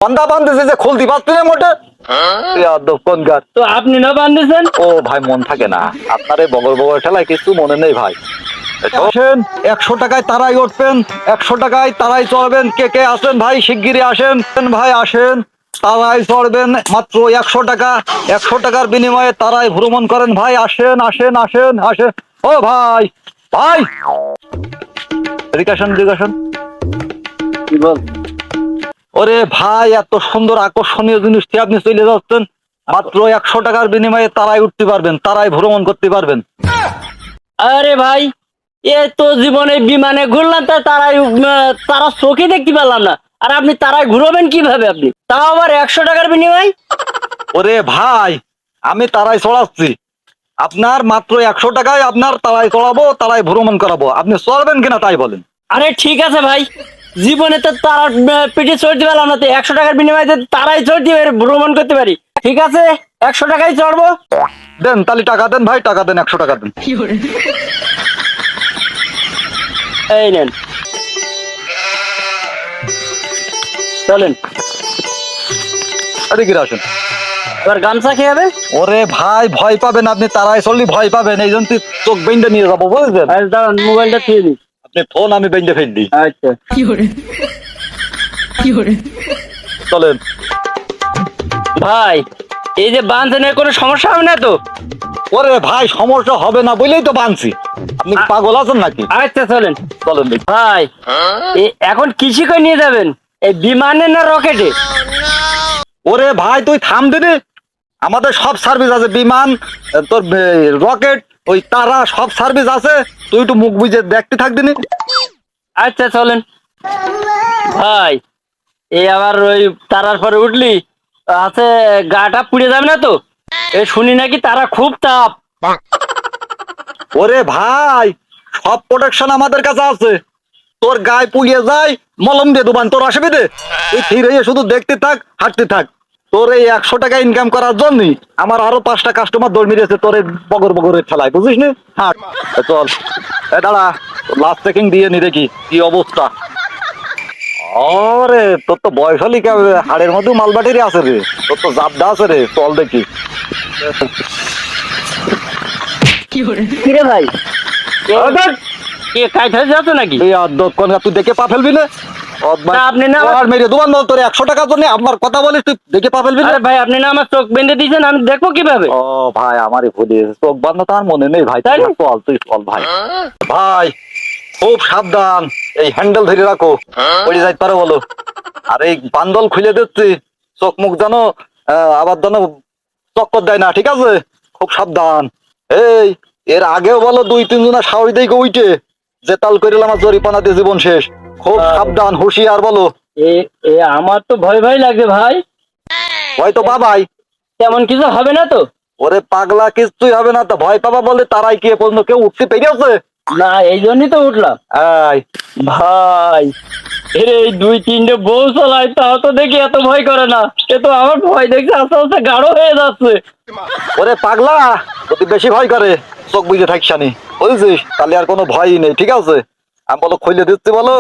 বান্ধা বান্ধেছে যে খুলতে পারছি না মোটে। কোনকার তো আপনি না বান্ধিছেন? ও ভাই মন থাকে না, আপনার এই বগর বগর ঠেলায় কিছু মনে নেই ভাই। আসেন 100 টাকায় তারাই উঠবেন, 100 টাকায় তারাই চড়বেন। কে কে আসেন ভাই শিগগিরই আসেন ভাই, আসেন তারাই চড়বেন মাত্র 100 টাকা। 100 টাকার বিনিময়ে তারাই ভ্রমণ করেন ভাই। আসেন আসেন আসেন আসেন। ও ভাই ভাই রিকাশন কি বল? ওরে ভাই এত সুন্দর আকর্ষণীয় জিনিসটি আপনি চলে যাচ্ছেন, মাত্র 100 টাকার বিনিময়ে তারাই উঠতে পারবেন, তারাই ভ্রমণ করতে পারবেন। আরে ভাই, এ তো জীবনে বিমানে ঘুরলাম, তারা চোখে দেখতে পেলাম না। আর আপনি তারাই ঘুরবেন কিভাবে? আপনি তাও আবার 100 টাকার বিনিময়? ওরে ভাই আমি তারাই চড়াচ্ছি, আপনার মাত্র 100 টাকায় আপনার তারাই চড়াবো, তারাই ভ্রমণ করাবো। আপনি চড়বেন কিনা তাই বলেন। আরে ঠিক আছে ভাই, জীবনে তো তারা পেটে চড়তে পেলাম না, তো 100 টাকার বিনিময়ে যদি তারাই চড়তে পারি, ভ্রমণ করতে পারি, ঠিক আছে 100 টাকাই চড়বো। দেন তাহলে টাকা দেন ভাই, টাকা দেন, 100 টাকা দেন। এই নেন, চলেন। আরে কি আসেন, এবার গামছা খেয়ে যাবে। ওরে ভাই ভয় পাবেন, আপনি তারাই চললে ভয় পাবেন, এই জন্য চোখ বেঁধে নিয়ে যাবো বুঝলেন। দাঁড়ান, মোবাইলটা দিয়ে দিই। আপনি ফোন আমি বেঁধে ফেল দিই। আচ্ছা, চলেন ভাই এই যে বাঁধনের কোনো সমস্যা হবে না তো? ওরে ভাই সমস্যা হবে না বলেই তো বানছি, আপনি কি পাগল আছেন নাকি? আচ্ছা চলেন। চলেন দেখি। ভাই এখন কিসে করে নিয়ে যাবেন, এই বিমানে না রকেটে? ওরে ভাই তুই থাম দিনি, আমাদের সব সার্ভিস আছে, বিমান তোর রকেট ওই তারা সব সার্ভিস আছে, তুই একটু মুখ বুঝে দেখতে থাক দিনি। আচ্ছা চলেন। ভাই এই আবার ওই তারার পরে উঠলি আছে, গাটা পুড়ে যাবে না তো? এই শুনি নাকি তারা খুব তাপ। ওরে ভাই সব প্রোটেকশন আমাদের কাছে আছে, তোর গায়ে পুড়িয়ে যায় মলম দিয়ে দোবান, তোর অসুবিধে? তুই ফিরে শুধু দেখতে থাক, হাঁটতে থাক। তোর এই 100 টাকা ইনকাম করার জন্যই আমার আরো 5টা কাস্টমার দৌড় মিলিয়েছে তোর এই বগর বগরের ঠেলায়, বুঝিস নি? হাঁট চল। এ দাঁড়া, লাস্ট চেকিং দিয়ে নি দেখি কি অবস্থা। আরে তোর তো বয়স হলি হাড়ের মধ্যে মালবাটিরই আছে রে, তোর তো জাবডা আছে রে, চল দেখি। কিরে ভাই, কে কাজ হয়ে যাচ্ছে নাকি? তুই দেখে পা ফেলবি না? আপনি না আর মেরে দোকান বল, তোর 100 টাকার জন্য আমার কথা বলিস, তুই দেখে পা ফেলবি না? আরে ভাই আপনি না আমার চোখ বেঁধে দিয়েছেন, আমি দেখবো কিভাবে? ও ভাই আমারই ভুলে চোখ বান্ধা তো আর মনে নেই ভাই, তাই না? চল তুই চল ভাই। ভাই খুব সাবধান, এই হ্যান্ডেল ধরে রাখো, পড়ে যাইতে পারো বলো। আর এই বান্দল খুলে দিচ্ছি, চোখ মুখ যেন আবার যেন চক্কর দেয় না, ঠিক আছে? খুব সাবধান। এই এর আগেও বলো 2-3 জনা সাহস দিকে উইটে যে তাল করিলাম আমার জরিপানাতে জীবন শেষ। খুব সাবধান, হুঁশিয়ার বলো। আমার তো ভয় ভয় লাগে ভাই। হয়তো বাবাই তেমন কিছু হবে না তো? ওরে পাগলা কিছুই হবে না, তা ভয় পাবা বলে তারাই কি পর্যন্ত কেউ উঠতে পেরেছে? না এই জন্যই তো উঠলাম। এই ভাই এই 2-3টে বউ চালায়, তাও তো দেখি এত ভয় করে না। এ তো আমার ভয় দেখছে আস্তে আস্তে গাঢ় হয়ে যাচ্ছে। ওরে পাগলা যদি বেশি ভয় করে চোখ বুঝে থাকিস নি, বুঝছিস? তাহলে আর কোনো ভয়ই নেই, ঠিক আছে? আমি বলো খুলে দিচ্ছি, বলো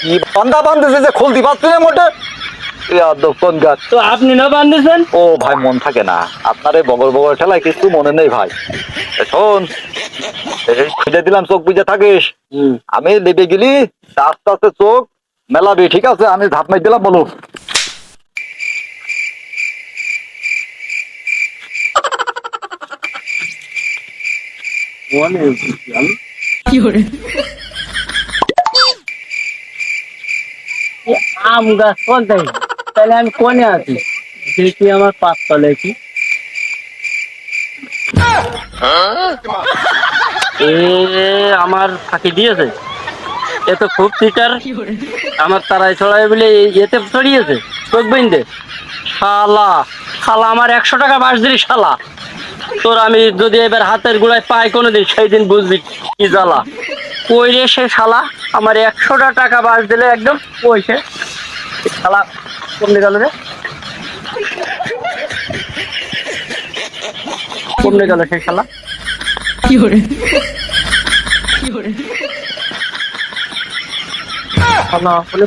কি বান্ধা বান্ধেছে যে খুলতে পারছি না মোটে। তো আপনি না বান্ধিছেন? ও ভাই মন থাকে না, আপনার এই বগর বগর ঠেলায় কিছু মনে নেই ভাই। শোন, এই খুলে দিলাম, চোখ বুঝে থাকিস। আমি লেবে গেলি আস্তে আস্তে চোখ মেলাবি, ঠিক আছে? আমি ধাপ মাই দিলাম, বলো। আম গাছ কোনটাই, তাহলে আমি কোনে আছি? দেখি আমার 5 তলায় কি আমার ফাঁকি দিয়েছে। এ তো খুব চিটার, আমার তারাই ছড়াই বলে এতে ছড়িয়েছে চোখ বেঁধে। শালা শালা আমার 100 টাকা বাস দিলি শালা। তোর আমি যদি এবার হাতের গোড়ায় পাই কোনোদিন, সেই দিন বুঝবি কি জ্বালা। কই রে সে শালা, আমার 100 টাকা বাস দিলে একদম পয়সা শালা কমে গেল রে, কমে গেল সেই শালা। কি করে শালা আসলে